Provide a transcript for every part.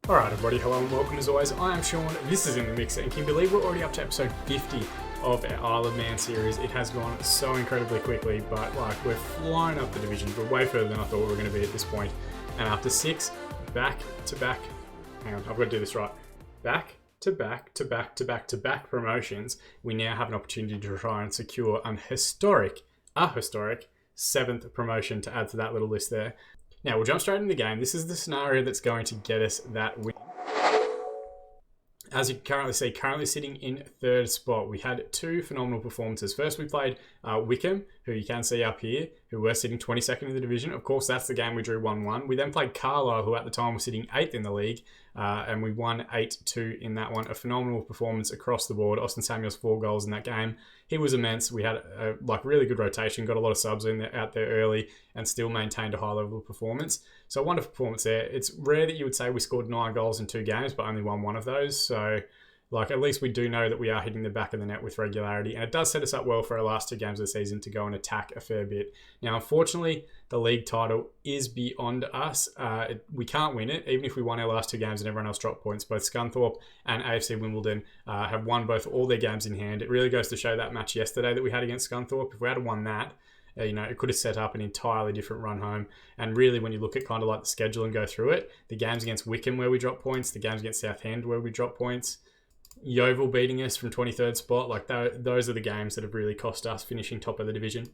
Alright everybody, hello and welcome as always. I am Sean, this is In The Mix, and can you believe we're already up to episode 50 of our Isle of Man series. It has gone so incredibly quickly, but we're flying up the divisions. We're way further than I thought we were going to be at this point. And after 6 back-to-back, hang on, I've got to do this right, back-to-back promotions, we now have an opportunity to try and secure a historic 7th promotion to add to that little list there. Now, we'll jump straight into the game. This is the scenario that's going to get us that win. As you can currently see, sitting in 3rd spot, we had 2 phenomenal performances. First, we played Wickham, who you can see up here, who were sitting 22nd in the division. Of course, that's the game we drew 1-1. We then played Carlisle, who at the time was sitting 8th in the league, and we won 8-2 in that one. A phenomenal performance across the board. Austin Samuels, 4 goals in that game. He was immense. We had a really good rotation, got a lot of subs out there early, and still maintained a high level of performance. So a wonderful performance there. It's rare that you would say we scored 9 goals in 2 games, but only won 1 of those. So at least we do know that we are hitting the back of the net with regularity, and it does set us up well for our last 2 games of the season to go and attack a fair bit. Now, unfortunately, the league title is beyond us. We can't win it, even if we won our last 2 games and everyone else dropped points. Both Scunthorpe and AFC Wimbledon have won both all their games in hand. It really goes to show that match yesterday that we had against Scunthorpe. If we had won that, it could have set up an entirely different run home. And really, when you look at kind of like the schedule and go through it, the games against Wickham where we dropped points, the games against Southend where we dropped points, Yeovil beating us from 23rd spot, those are the games that have really cost us finishing top of the division.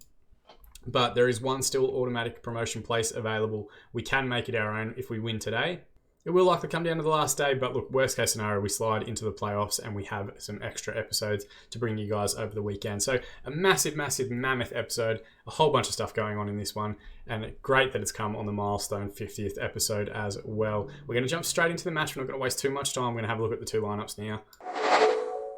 But there is one still automatic promotion place available. We can make it our own if we win today. It will likely come down to the last day, but look, worst case scenario, we slide into the playoffs and we have some extra episodes to bring you guys over the weekend. So a massive, mammoth episode, a whole bunch of stuff going on in this one, and great that it's come on the milestone 50th episode as well. We're going to jump straight into the match. We're not going to waste too much time. We're going to have a look at the 2 lineups now.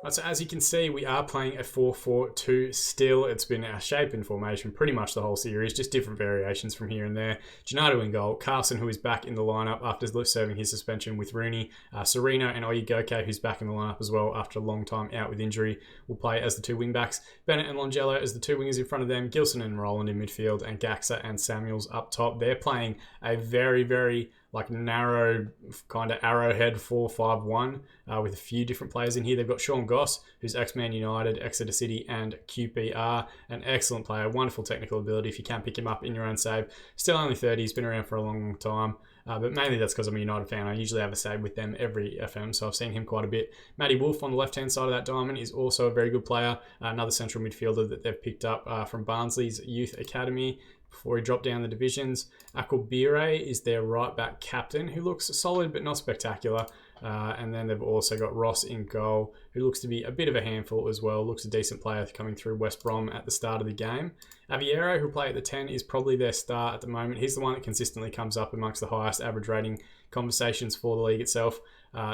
So as you can see, we are playing a 4-4-2 still. It's been our shape and formation pretty much the whole series, just different variations from here and there. Gennaro in goal, Carson, who is back in the lineup after serving his suspension with Rooney, Sereno and Oyegoke, who's back in the lineup as well after a long time out with injury, will play as the 2 wing-backs. Bennett and Longello as the 2 wingers in front of them, Gilson and Roland in midfield, and Gaxa and Samuels up top. They're playing a very narrow kind of arrowhead 4-5-1 with a few different players in here. They've got Sean Goss, who's ex-Man United, Exeter City and QPR. An excellent player, wonderful technical ability if you can pick him up in your own save. Still only 30, he's been around for a long time. But mainly that's because I'm a United fan. I usually have a save with them every FM, so I've seen him quite a bit. Matty Wolf on the left-hand side of that diamond is also a very good player. Another central midfielder that they've picked up from Barnsley's Youth Academy before he dropped down the divisions. Akobire is their right-back captain, who looks solid but not spectacular. And then they've also got Ross in goal, who looks to be a bit of a handful as well. Looks a decent player coming through West Brom at the start of the game. Aviero, who play at the 10, is probably their star at the moment. He's the one that consistently comes up amongst the highest average rating conversations for the league itself.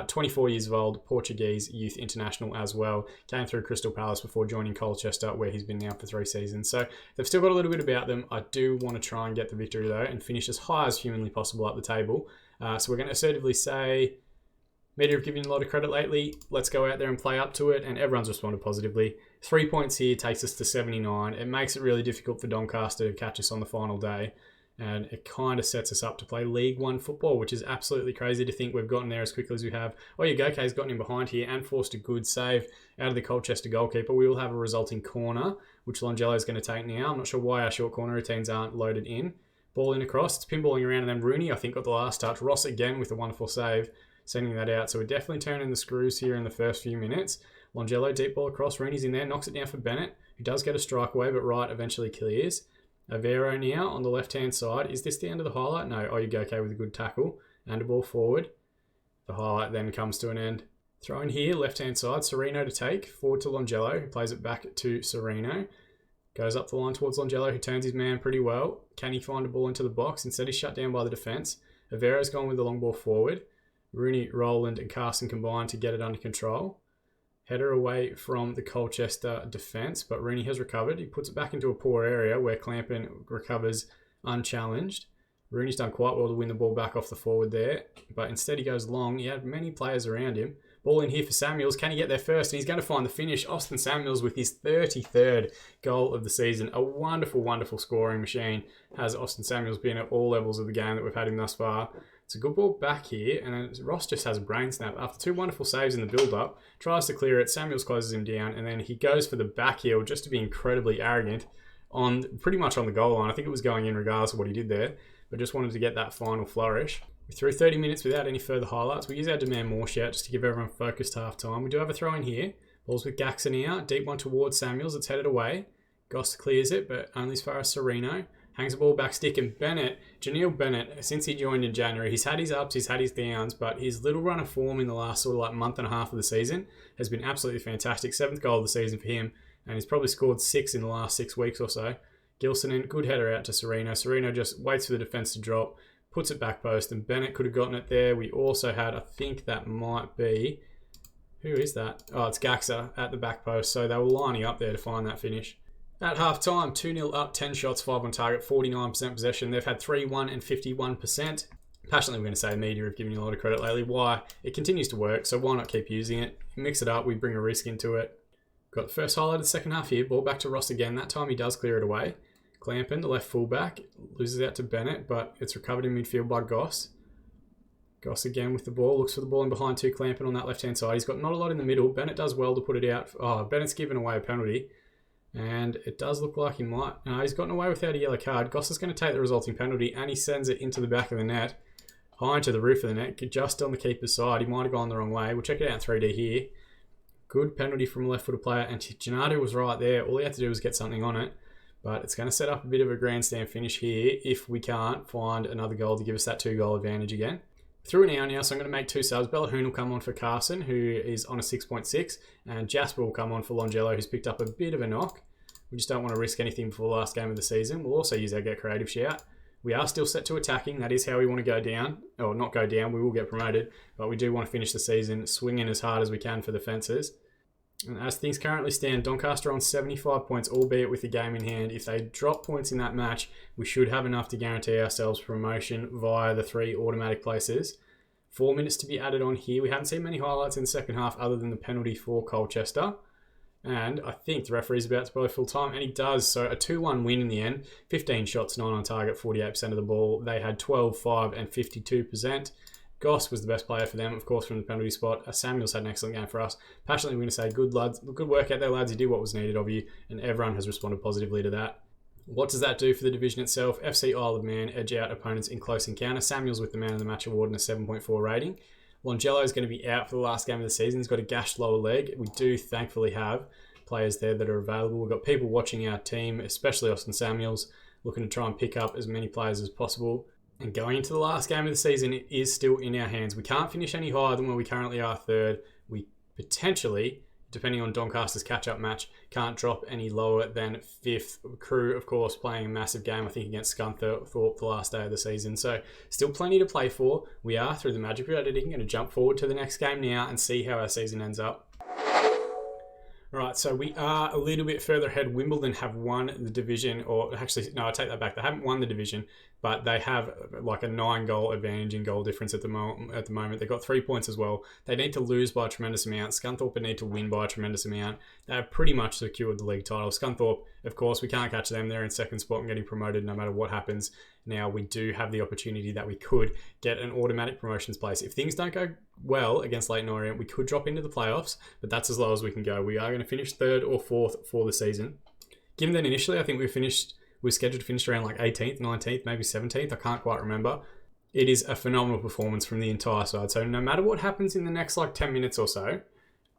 24 years of old, Portuguese youth international as well. Came through Crystal Palace before joining Colchester, where he's been now for 3 seasons. So they've still got a little bit about them. I do want to try and get the victory though and finish as high as humanly possible up the table. So we're going to assertively say, media have given you a lot of credit lately. Let's go out there and play up to it, and everyone's responded positively. 3 points here takes us to 79. It makes it really difficult for Doncaster to catch us on the final day, and it kind of sets us up to play League One football, which is absolutely crazy to think we've gotten there as quickly as we have. Oyegoke's gotten in behind here and forced a good save out of the Colchester goalkeeper. We will have a resulting corner, which Longello's going to take now. I'm not sure why our short corner routines aren't loaded in. Ball in across. It's pinballing around, and then Rooney, I think, got the last touch. Ross again with a wonderful save, sending that out. So we're definitely turning the screws here in the first few minutes. Longello, deep ball across. Rooney's in there, knocks it down for Bennett, who does get a strike away, but Wright eventually clears. Avero now on the left-hand side. Is this the end of the highlight? No, Oyegoke with a good tackle and a ball forward. The highlight then comes to an end. Throw in here, left-hand side. Sereno to take. Forward to Longello, who plays it back to Sereno. Goes up the line towards Longello, who turns his man pretty well. Can he find a ball into the box? Instead, he's shut down by the defence. Avero's gone with the long ball forward. Rooney, Roland and Carson combine to get it under control. Header away from the Colchester defence, but Rooney has recovered. He puts it back into a poor area where Clampin recovers unchallenged. Rooney's done quite well to win the ball back off the forward there, but instead he goes long. He had many players around him. Ball in here for Samuels. Can he get there first? And he's going to find the finish. Austin Samuels with his 33rd goal of the season. A wonderful, wonderful scoring machine has Austin Samuels been at all levels of the game that we've had him thus far. It's a good ball back here, and then Ross just has a brain snap. After 2 wonderful saves in the build-up, tries to clear it, Samuels closes him down, and then he goes for the back heel just to be incredibly arrogant pretty much on the goal line. I think it was going in regardless of what he did there, but just wanted to get that final flourish. We threw 30 minutes without any further highlights. We use our demand more shout just to give everyone focused half-time. We do have a throw in here. Ball's with Gaxon out, deep one towards Samuels. It's headed away. Goss clears it, but only as far as Sereno. Hangs the ball back stick, and Janeel Bennett, since he joined in January, he's had his ups, he's had his downs, but his little run of form in the last sort of like month and a half of the season has been absolutely fantastic. 7th goal of the season for him, and he's probably scored 6 in the last 6 weeks or so. Gilson in, good header out to Sereno. Sereno just waits for the defence to drop, puts it back post, and Bennett could have gotten it there. We also had, I think that might be, who is that? Oh, it's Gaxa at the back post, so they were lining up there to find that finish. At half-time, 2-0 up, 10 shots, 5 on target, 49% possession. They've had 3-1 and 51%. Passionately, we're going to say media have given you a lot of credit lately. Why? It continues to work, so why not keep using it? Mix it up, we bring a risk into it. Got the first highlight of the second half here. Ball back to Ross again. That time he does clear it away. Clampin, the left fullback, loses out to Bennett, but it's recovered in midfield by Goss. Goss again with the ball, looks for the ball in behind two, Clampin on that left-hand side. He's got not a lot in the middle. Bennett does well to put it out. Oh, Bennett's given away a penalty. And it does look like he might. No, he's gotten away without a yellow card. Goss is going to take the resulting penalty, and he sends it into the back of the net, high into the roof of the net, just on the keeper's side. He might have gone the wrong way. We'll check it out in 3D here. Good penalty from a left-footed player, and Gennaro was right there. All he had to do was get something on it. But it's going to set up a bit of a grandstand finish here if we can't find another goal to give us that 2-goal advantage again. Through an hour now, so I'm going to make 2 subs. Bellahoon will come on for Carson, who is on a 6.6, and Jasper will come on for Longello, who's picked up a bit of a knock. We just don't want to risk anything before the last game of the season. We'll also use our Get Creative shout. We are still set to attacking. That is how we want to go down. Or not go down, we will get promoted. But we do want to finish the season swinging as hard as we can for the fences. And as things currently stand, Doncaster on 75 points, albeit with the game in hand. If they drop points in that match, we should have enough to guarantee ourselves promotion via the 3 automatic places. 4 minutes to be added on here. We haven't seen many highlights in the second half other than the penalty for Colchester. And I think the referee's about to blow full time, and he does. So a 2-1 win in the end. 15 shots, 9 on target, 48% of the ball. They had 12, 5 and 52%. Goss was the best player for them, of course, from the penalty spot. Samuels had an excellent game for us. Passionately, we're going to say, good lads, good work out there, lads. You did what was needed of you, and everyone has responded positively to that. What does that do for the division itself? FC Isle of Man edge out opponents in close encounter. Samuels with the man of the match award and a 7.4 rating. Longello is going to be out for the last game of the season. He's got a gashed lower leg. We do thankfully have players there that are available. We've got people watching our team, especially Austin Samuels, looking to try and pick up as many players as possible. And going into the last game of the season, it is still in our hands. We can't finish any higher than where we currently are third. We potentially, depending on Doncaster's catch-up match, can't drop any lower than 5th. Crew, of course, playing a massive game, I think, against Scunthorpe the last day of the season. So still plenty to play for. We are, through the magic of editing, going to jump forward to the next game now and see how our season ends up. Right, so we are a little bit further ahead. Wimbledon have won the division, or actually, no, I take that back. They haven't won the division, but they have like a 9-goal advantage in goal difference at the moment. They've got 3 points as well. They need to lose by a tremendous amount. Scunthorpe need to win by a tremendous amount. They have pretty much secured the league title. Scunthorpe, of course, we can't catch them. They're in second spot and getting promoted no matter what happens. Now, we do have the opportunity that we could get an automatic promotions place. If things don't go well against Leyton Orient, we could drop into the playoffs, but that's as low as we can go. We are going to finish 3rd or 4th for the season. Given that initially, I think we're scheduled to finish around like 18th, 19th, maybe 17th. I can't quite remember. It is a phenomenal performance from the entire side. So no matter what happens in the next like 10 minutes or so,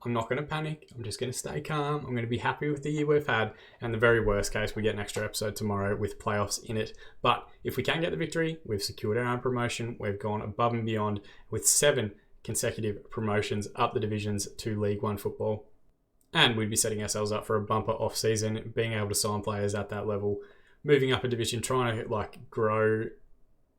I'm not going to panic. I'm just going to stay calm. I'm going to be happy with the year we've had. And the very worst case, we get an extra episode tomorrow with playoffs in it. But if we can get the victory, we've secured our own promotion. We've gone above and beyond with 7 consecutive promotions up the divisions to League One football. And we'd be setting ourselves up for a bumper off-season, being able to sign players at that level, moving up a division, trying to like grow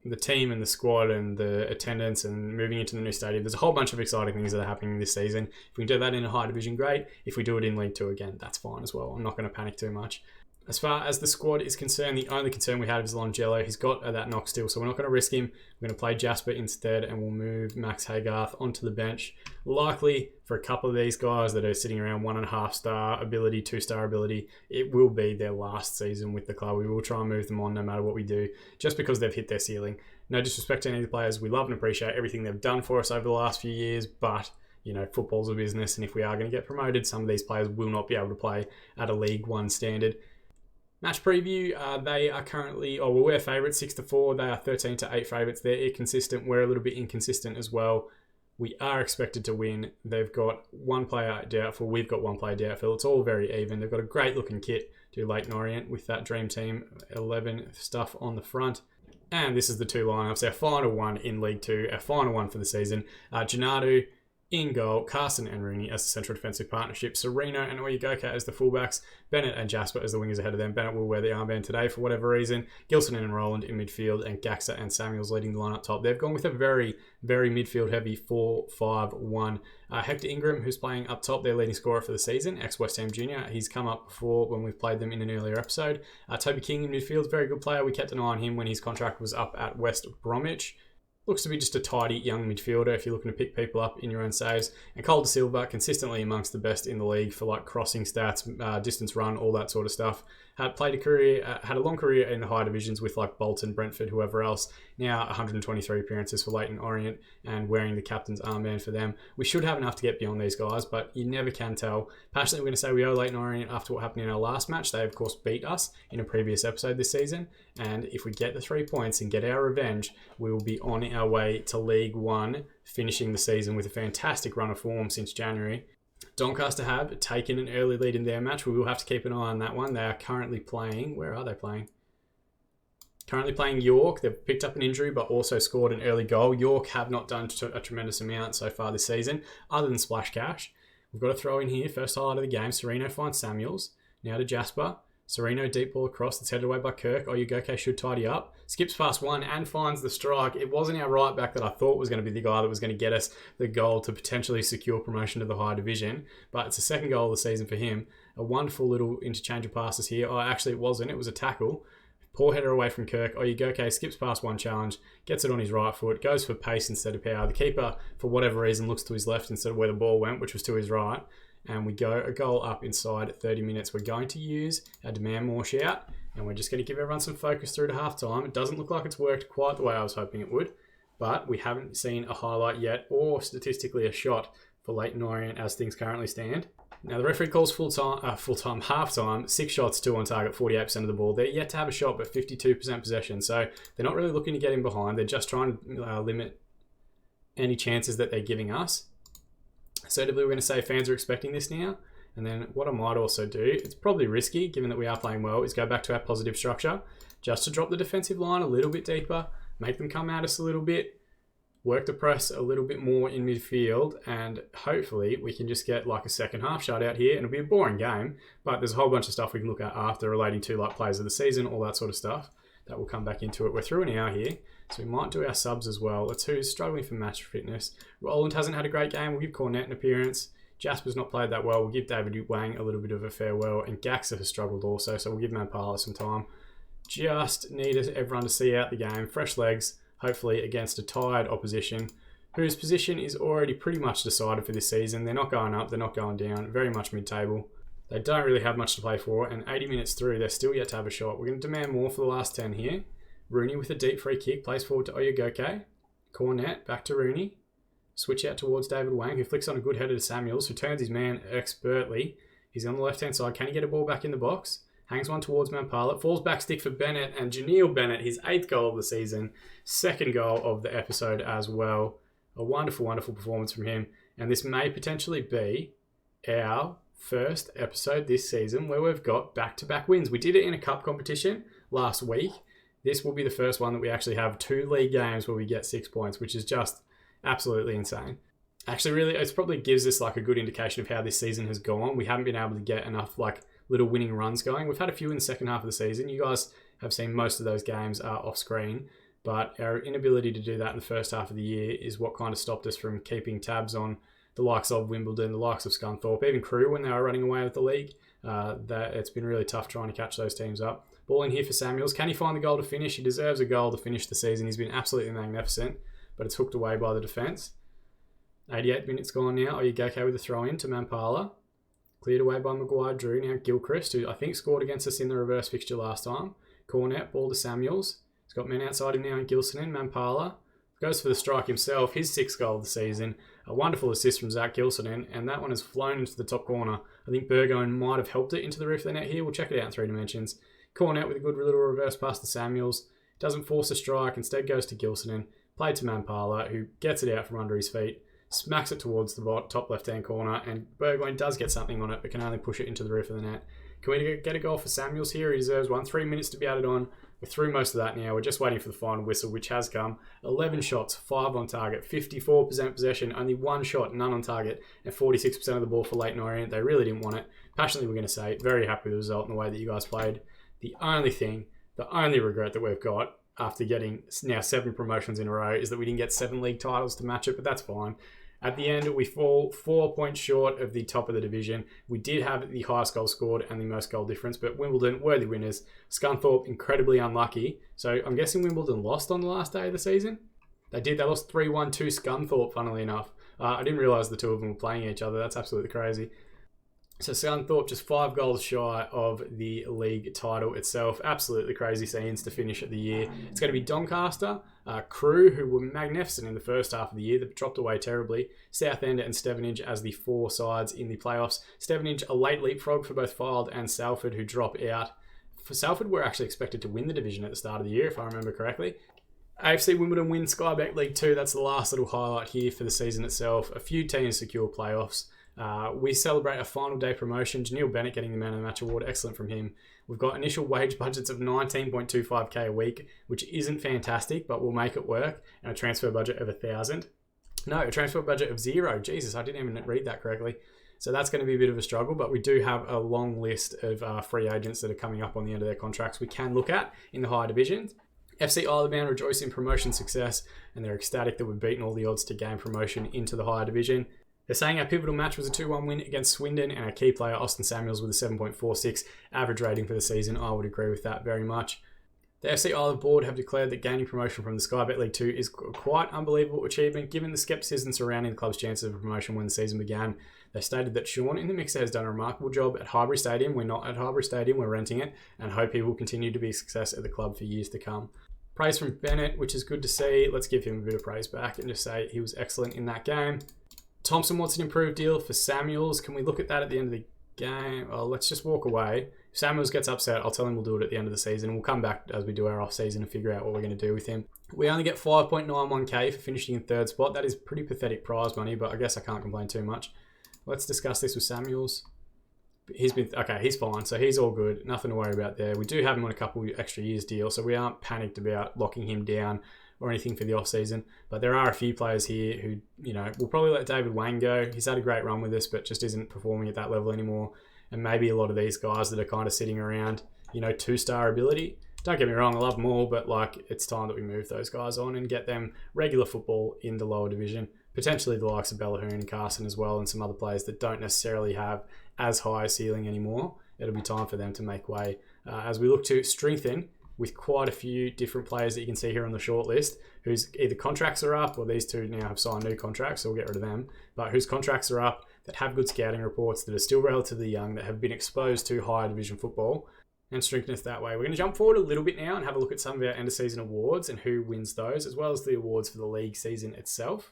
the team and the squad and the attendance and moving into the new stadium. There's a whole bunch of exciting things that are happening this season. If we can do that in a high division, great. If we do it in League 2 again, that's fine as well. I'm not going to panic too much. As far as the squad is concerned, the only concern we have is Longello. He's got that knock still, so we're not going to risk him. We're going to play Jasper instead, and we'll move Max Haygarth onto the bench. Likely for a couple of these guys that are sitting around 1.5 star ability, 2-star ability, it will be their last season with the club. We will try and move them on no matter what we do, just because they've hit their ceiling. No disrespect to any of the players. We love and appreciate everything they've done for us over the last few years, but football's a business, and if we are going to get promoted, some of these players will not be able to play at a League One standard. Match preview, they are currently, we're favourites 6-4. They are 13-8 favourites. They're inconsistent. We're a little bit inconsistent as well. We are expected to win. They've got one player doubtful. We've got one player doubtful. It's all very even. They've got a great looking kit to Leyton Orient with that Dream Team 11 stuff on the front. And this is the two lineups. Our final one in League 2, our final one for the season. Gennaro in goal, Carson and Rooney as the central defensive partnership, Sereno and Oyegoke as the fullbacks, Bennett and Jasper as the wingers ahead of them. Bennett will wear the armband today for whatever reason. Gilson and Roland in midfield, and Gaxa and Samuels leading the line up top. They've gone with a very, very midfield heavy 4-5-1. Hector Ingram, who's playing up top, their leading scorer for the season, ex-West Ham junior. He's come up before when we've played them in an earlier episode. Toby King in midfield, very good player. We kept an eye on him when his contract was up at West Bromwich. Looks to be just a tidy young midfielder if you're looking to pick people up in your own saves. And Cole De Silva, consistently amongst the best in the league for like crossing stats, distance run, all that sort of stuff. Had a long career in the higher divisions with like Bolton, Brentford, whoever else. Now 123 appearances for Leyton Orient and wearing the captain's armband for them. We should have enough to get beyond these guys, but you never can tell. Passionately, we're going to say we owe Leyton Orient after what happened in our last match. They, of course, beat us in a previous episode this season. And if we get the 3 points and get our revenge, we will be on our way to League One, finishing the season with a fantastic run of form since January. Doncaster have taken an early lead in their match. We will have to keep an eye on that one. They are currently playing... Where are they playing? Currently playing York. They've picked up an injury but also scored an early goal. York have not done a tremendous amount so far this season, other than splash cash. We've got to throw in here, first highlight of the game, Sereno finds Samuels. Now to Jasper. Sereno, deep ball across, that's headed away by Kirk. Oyegoke should tidy up. Skips past one and finds the strike. It wasn't our right back that I thought was going to be the guy that was going to get us the goal to potentially secure promotion to the higher division. But it's the second goal of the season for him. A wonderful little interchange of passes here. Actually, it wasn't. It was a tackle. Poor header away from Kirk. Oyegoke skips past one challenge, gets it on his right foot, goes for pace instead of power. The keeper, for whatever reason, looks to his left instead of where the ball went, which was to his right. And we go a goal up inside at 30 minutes. We're going to use our demand more shout, and we're just going to give everyone some focus through to halftime. It doesn't look like it's worked quite the way I was hoping it would, but we haven't seen a highlight yet or statistically a shot for Leyton Orient as things currently stand. Now the referee calls full-time halftime, 6 shots, 2 on target, 48% of the ball. They're yet to have a shot, but 52% possession. So they're not really looking to get in behind. They're just trying to limit any chances that they're giving us. Assertively, we're going to say fans are expecting this now. And then what I might also do, it's probably risky, given that we are playing well, is go back to our positive structure, just to drop the defensive line a little bit deeper, make them come at us a little bit, work the press a little bit more in midfield, and hopefully we can just get like a second half shutout here. And it'll be a boring game, but there's a whole bunch of stuff we can look at after relating to like plays of the season, all that sort of stuff. That will come back into it. We're through an hour here, so we might do our subs as well. Let's who's struggling for match fitness. Roland hasn't had a great game. We'll give Cornette an appearance. Jasper's not played that well. We'll give David Wang a little bit of a farewell. And Gaxa has struggled also, so we'll give Mampala some time. Just need everyone to see out the game. Fresh legs, hopefully against a tired opposition, whose position is already pretty much decided for this season. They're not going up, they're not going down. Very much mid-table. They don't really have much to play for, and 80 minutes through, they're still yet to have a shot. We're going to demand more for the last 10 here. Rooney with a deep free kick, plays forward to Oyegoke. Cornette, back to Rooney. Switch out towards David Wang, who flicks on a good header to Samuels, who turns his man expertly. He's on the left-hand side. Can he get a ball back in the box? Hangs one towards Mampala. Falls back stick for Bennett, and Janelle Bennett, his 8th goal of the season. 2nd goal of the episode as well. A wonderful, wonderful performance from him. And this may potentially be our first episode this season where we've got back-to-back wins. We did it in a cup competition last week. This will be the first one that we actually have 2 league games where we get 6 points, which is just absolutely insane. Actually, really, it probably gives us like a good indication of how this season has gone. We haven't been able to get enough like little winning runs going. We've had a few in the second half of the season. You guys have seen most of those games off screen, but our inability to do that in the first half of the year is what kind of stopped us from keeping tabs on the likes of Wimbledon, the likes of Scunthorpe, even Crewe when they were running away with the league. That it's been really tough trying to catch those teams up. Ball in here for Samuels. Can he find the goal to finish? He deserves a goal to finish the season. He's been absolutely magnificent, but it's hooked away by the defence. 88 minutes gone now. Oyegeke with a throw in to Mampala. Cleared away by Maguire Drew. Now Gilchrist, who I think scored against us in the reverse fixture last time. Cornet, ball to Samuels. He's got men outside him now in Gilsonen. Mampala goes for the strike himself. His 6th goal of the season. A wonderful assist from Zach Gilsonen, and that one has flown into the top corner. I think Burgoyne might have helped it into the roof of the net here. We'll check it out in 3 dimensions. Cornet with a good little reverse pass to Samuels. Doesn't force a strike. Instead goes to Gilsonen. Played to Mampala, who gets it out from under his feet. Smacks it towards the top left-hand corner, and Burgoyne does get something on it, but can only push it into the roof of the net. Can we get a goal for Samuels here? He deserves one. 3 minutes to be added on. We're through most of that now. We're just waiting for the final whistle, which has come. 11 shots, 5 on target, 54% possession, only 1 shot, none on target, and 46% of the ball for Leyton Orient. They really didn't want it. Passionately, we're going to say, very happy with the result and the way that you guys played. The only regret that we've got after getting now 7 promotions in a row is that we didn't get 7 league titles to match it, but that's fine. At the end, we fall 4 points short of the top of the division. We did have the highest goal scored and the most goal difference, but Wimbledon, worthy winners. Scunthorpe, incredibly unlucky. So I'm guessing Wimbledon lost on the last day of the season? They did. They lost 3-1 to Scunthorpe, funnily enough. I didn't realise the two of them were playing each other. That's absolutely crazy. So Scunthorpe just 5 goals shy of the league title itself. Absolutely crazy scenes to finish at the year. It's going to be Doncaster, Crewe, who were magnificent in the first half of the year. They've dropped away terribly. Southend and Stevenage as the 4 sides in the playoffs. Stevenage, a late leapfrog for both Fylde and Salford, who drop out. For Salford, we're actually expected to win the division at the start of the year, if I remember correctly. AFC Wimbledon win Sky Bet League 2. That's the last little highlight here for the season itself. A few teams secure playoffs. We celebrate a final day promotion. Janelle Bennett getting the Man of the Match award. Excellent from him. We've got initial wage budgets of 19.25k a week, which isn't fantastic, but we'll make it work. And a transfer budget of 1,000. No, a transfer budget of 0. Jesus, I didn't even read that correctly. So that's going to be a bit of a struggle, but we do have a long list of free agents that are coming up on the end of their contracts we can look at in the higher divisions. FC Isle of Man rejoice in promotion success, and they're ecstatic that we've beaten all the odds to gain promotion into the higher division. They're saying our pivotal match was a 2-1 win against Swindon, and our key player, Austin Samuels, with a 7.46 average rating for the season. I would agree with that very much. The FC Isle of Board have declared that gaining promotion from the Sky Bet League 2 is a quite unbelievable achievement, given the scepticism surrounding the club's chances of promotion when the season began. They stated that Sean in the mixer has done a remarkable job at Highbury Stadium. We're not at Highbury Stadium, we're renting it, and hope he will continue to be a success at the club for years to come. Praise from Bennett, which is good to see. Let's give him a bit of praise back and just say he was excellent in that game. Thompson wants an improved deal for Samuels. Can we look at that at the end of the game? Oh, let's just walk away. If Samuels gets upset, I'll tell him we'll do it at the end of the season. And we'll come back as we do our off-season and figure out what we're going to do with him. We only get 5.91k for finishing in 3rd spot. That is pretty pathetic prize money, but I guess I can't complain too much. Let's discuss this with Samuels. He's fine. So he's all good. Nothing to worry about there. We do have him on a couple extra years deal, so we aren't panicked about locking him down or anything for the off-season. But there are a few players here who, we'll probably let David Wayne go. He's had a great run with us, but just isn't performing at that level anymore. And maybe a lot of these guys that are kind of sitting around, 2-star ability. Don't get me wrong, I love them all, but it's time that we move those guys on and get them regular football in the lower division. Potentially the likes of Bellahoon and Carson as well, and some other players that don't necessarily have as high a ceiling anymore. It'll be time for them to make way as we look to strengthen with quite a few different players that you can see here on the short list, whose either contracts are up, or these two now have signed new contracts, so we'll get rid of them, but whose contracts are up, that have good scouting reports, that are still relatively young, that have been exposed to higher division football, and strengthen us that way. We're going to jump forward a little bit now and have a look at some of our end-of-season awards and who wins those, as well as the awards for the league season itself.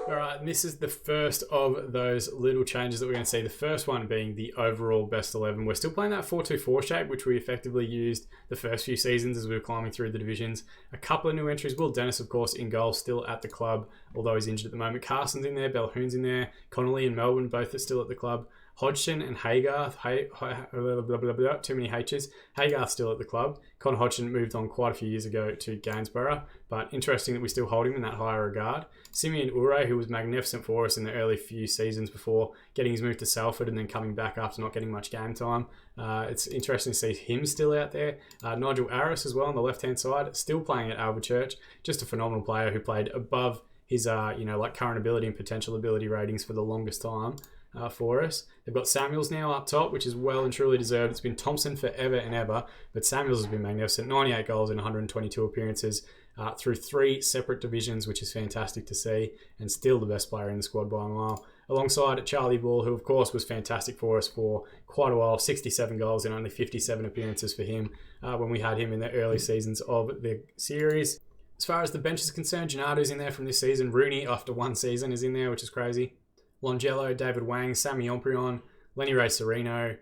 All right, and this is the first of those little changes that we're going to see. The first one being the overall best 11. We're still playing that 4-2-4 shape, which we effectively used the first few seasons as we were climbing through the divisions. A couple of new entries. Will Dennis, of course, in goal, still at the club, although he's injured at the moment. Carson's in there, Bellahoon's in there. Connolly and Melbourne, both are still at the club. Hodgson and Haygarth, too many H's. Haygarth still at the club. Connor Hodgson moved on quite a few years ago to Gainsborough, but interesting that we still hold him in that higher regard. Simeon Ure, who was magnificent for us in the early few seasons before getting his move to Salford and then coming back after not getting much game time. It's interesting to see him still out there. Nigel Arris as well on the left-hand side, still playing at Alvechurch. Just a phenomenal player who played above his like current ability and potential ability ratings for the longest time for us. They've got Samuels now up top, which is well and truly deserved. It's been Thompson forever and ever, but Samuels has been magnificent. 98 goals in 122 appearances through 3 separate divisions, which is fantastic to see, and still the best player in the squad by a mile. Alongside Charlie Ball, who of course was fantastic for us for quite a while, 67 goals in only 57 appearances for him when we had him in the early seasons of the series. As far as the bench is concerned, Gennardo's in there from this season. Rooney, after 1 season, is in there, which is crazy. Longello, David Wang, Sammy Omprion, Lenny Ray Sereno,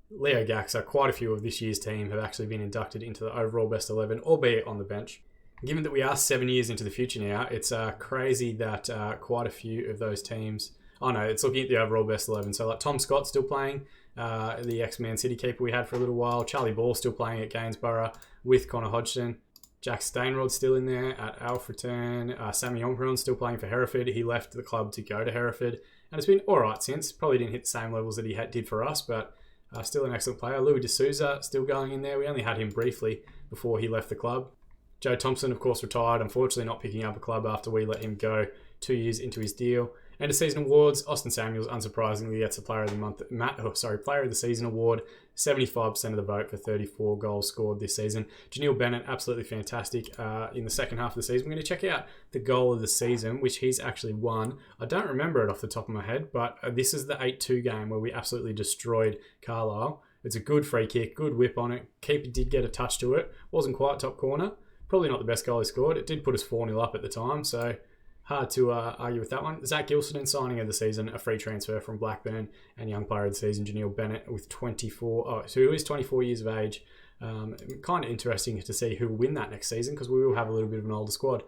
Leo Gaxa. Quite a few of this year's team have actually been inducted into the overall best 11, albeit on the bench. Given that we are 7 years into the future now, it's crazy that quite a few of those teams... Oh no, it's looking at the overall best 11. So like Tom Scott still playing, the ex-Man City keeper we had for a little while. Charlie Ball still playing at Gainsborough with Connor Hodgson. Jack Stainrod still in there at Alfreton. Sammy Omprion still playing for Hereford. He left the club to go to Hereford. And it's been alright since. Probably didn't hit the same levels that he did for us, but still an excellent player. Louis D'Souza still going in there. We only had him briefly before he left the club. Joe Thompson, of course, retired. Unfortunately, not picking up a club after we let him go 2 years into his deal. End of season awards, Austin Samuels, unsurprisingly, gets a Player of the Month, Player of the Season award. 75% of the vote for 34 goals scored this season. Janelle Bennett, absolutely fantastic in the second half of the season. We're going to check out the goal of the season, which he's actually won. I don't remember it off the top of my head, but this is the 8-2 game where we absolutely destroyed Carlisle. It's a good free kick, good whip on it. Keeper did get a touch to it. Wasn't quite top corner. Probably not the best goal he scored. It did put us 4-0 up at the time, so hard to argue with that one. Zach Gilson, signing of the season, a free transfer from Blackburn, and young player of the season, Janelle Bennett, with who is 24 years of age. Kind of interesting to see who will win that next season, because we will have a little bit of an older squad.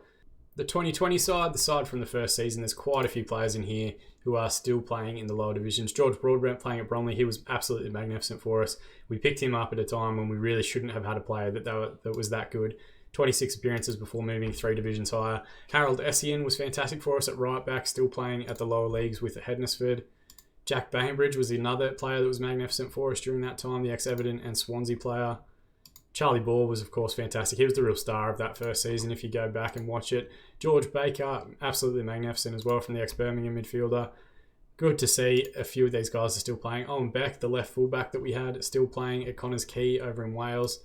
The 2020 side, the side from the first season, there's quite a few players in here who are still playing in the lower divisions. George Broadbent playing at Bromley, he was absolutely magnificent for us. We picked him up at a time when we really shouldn't have had a player that was that good. 26 appearances before moving 3 divisions higher. Harold Essien was fantastic for us at right back, still playing at the lower leagues with Hednesford. Jack Bainbridge was another player that was magnificent for us during that time, the ex-Everton and Swansea player. Charlie Ball was, of course, fantastic. He was the real star of that first season if you go back and watch it. George Baker, absolutely magnificent as well from the ex-Birmingham midfielder. Good to see a few of these guys are still playing. Owen Beck, the left fullback that we had, still playing at Connors Quay over in Wales.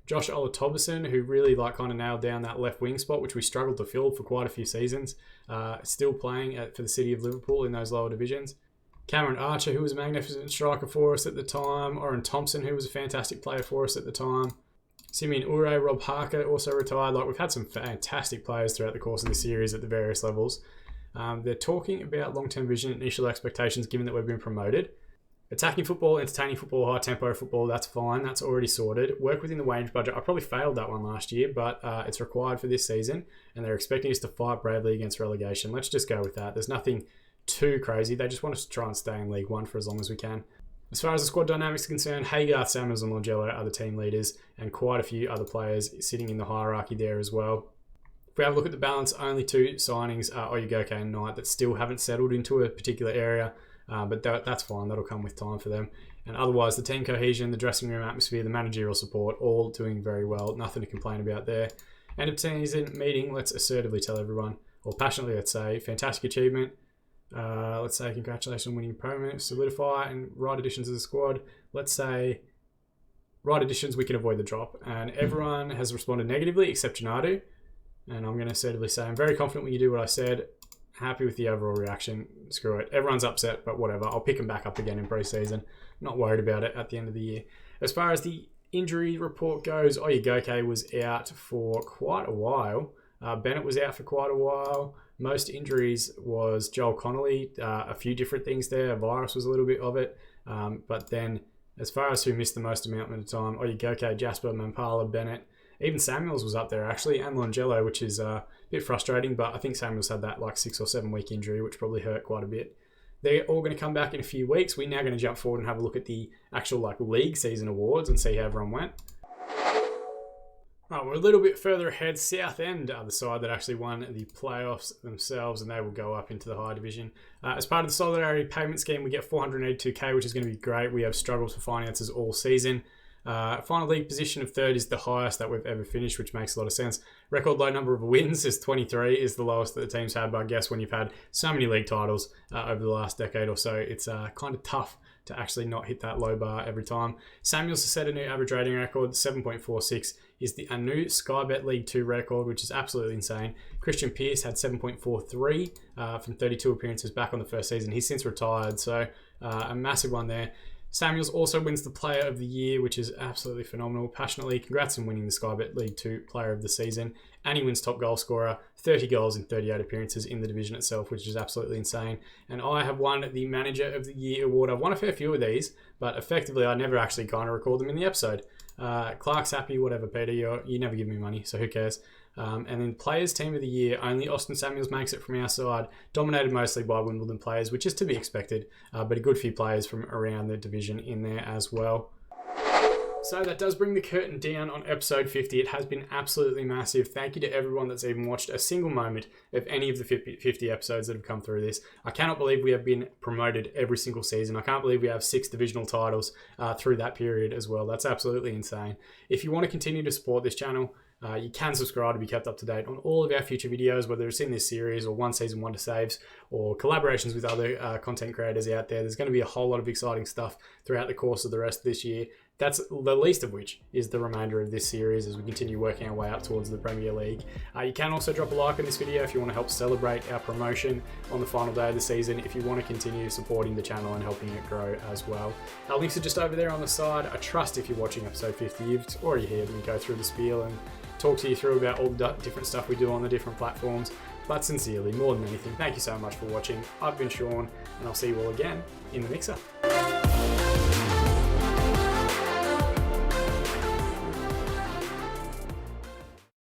Josh Olatobison, who really kind of nailed down that left wing spot, which we struggled to fill for quite a few seasons, still playing for the City of Liverpool in those lower divisions. Cameron Archer, who was a magnificent striker for us at the time. Oren Thompson, who was a fantastic player for us at the time. Simeon Ure, Rob Harker also retired. We've had some fantastic players throughout the course of the series at the various levels. They're talking about long-term vision and initial expectations given that we've been promoted. Attacking football, entertaining football, high-tempo football, that's fine. That's already sorted. Work within the wage budget. I probably failed that one last year, but it's required for this season, and they're expecting us to fight bravely against relegation. Let's just go with that. There's nothing too crazy. They just want us to try and stay in League One for as long as we can. As far as the squad dynamics are concerned, Haygarth, Samuels and Longello are the team leaders, and quite a few other players sitting in the hierarchy there as well. If we have a look at the balance, only 2 signings are Oyegoke and Knight that still haven't settled into a particular area. But that's fine. That'll come with time for them. And otherwise, the team cohesion, the dressing room atmosphere, the managerial support, all doing very well. Nothing to complain about there. End of season meeting, let's assertively tell everyone, or passionately, let's say, fantastic achievement. Let's say congratulations on winning promo, solidify, and right additions to the squad. Let's say right additions, we can avoid the drop. And everyone has responded negatively except Gennaro. And I'm going to assertively say, I'm very confident when you do what I said. Happy with the overall reaction. Screw it. Everyone's upset, but whatever. I'll pick them back up again in pre-season. Not worried about it at the end of the year. As far as the injury report goes, Oyegoke was out for quite a while. Bennett was out for quite a while. Most injuries was Joel Connolly. A few different things there. A virus was a little bit of it. But then, as far as who missed the most amount of the time, Oyegoke, Jasper, Mampala, Bennett. Even Samuels was up there actually, and Longello, which is a bit frustrating, but I think Samuels had that 6 or 7 week injury, which probably hurt quite a bit. They're all going to come back in a few weeks. We're now going to jump forward and have a look at the actual league season awards and see how everyone went. Right, we're a little bit further ahead. Southend are the side that actually won the playoffs themselves, and they will go up into the higher division. As part of the Solidarity Payment Scheme, we get $482K, which is going to be great. We have struggled for finances all season. Final league position of 3rd is the highest that we've ever finished, which makes a lot of sense. Record low number of wins is 23, is the lowest that the team's had, but I guess when you've had so many league titles over the last decade or so, it's kind of tough to actually not hit that low bar every time. Samuels has set a new average rating record. 7.46 is a new Sky Bet League 2 record, which is absolutely insane. Christian Pearce had 7.43 from 32 appearances back on the first season. He's since retired, so a massive one there. Samuels also wins the Player of the Year, which is absolutely phenomenal. Passionately, congrats on winning the Sky Bet League 2 Player of the Season. And he wins top goal scorer, 30 goals in 38 appearances in the division itself, which is absolutely insane. And I have won the Manager of the Year award. I've won a fair few of these, but effectively I never actually kind of record them in the episode. Clark's happy, whatever, Peter. You never give me money, so who cares? And then Players Team of the Year, only Austin Samuels makes it from our side, dominated mostly by Wimbledon players, which is to be expected, but a good few players from around the division in there as well. So that does bring the curtain down on episode 50. It has been absolutely massive. Thank you to everyone that's even watched a single moment of any of the 50 episodes that have come through this. I cannot believe we have been promoted every single season. I can't believe we have 6 divisional titles through that period as well. That's absolutely insane. If you want to continue to support this channel, you can subscribe to be kept up to date on all of our future videos, whether it's in this series or one season wonder saves or collaborations with other content creators out there. There's going to be a whole lot of exciting stuff throughout the course of the rest of this year. That's the least of which is the remainder of this series as we continue working our way up towards the Premier League. You can also drop a like on this video if you want to help celebrate our promotion on the final day of the season, if you want to continue supporting the channel and helping it grow as well. Our links are just over there on the side. I trust if you're watching episode 50, you've already heard me go through the spiel and talk to you through about all the different stuff we do on the different platforms. But sincerely, more than anything, thank you so much for watching. I've been Sean, and I'll see you all again in the mixer.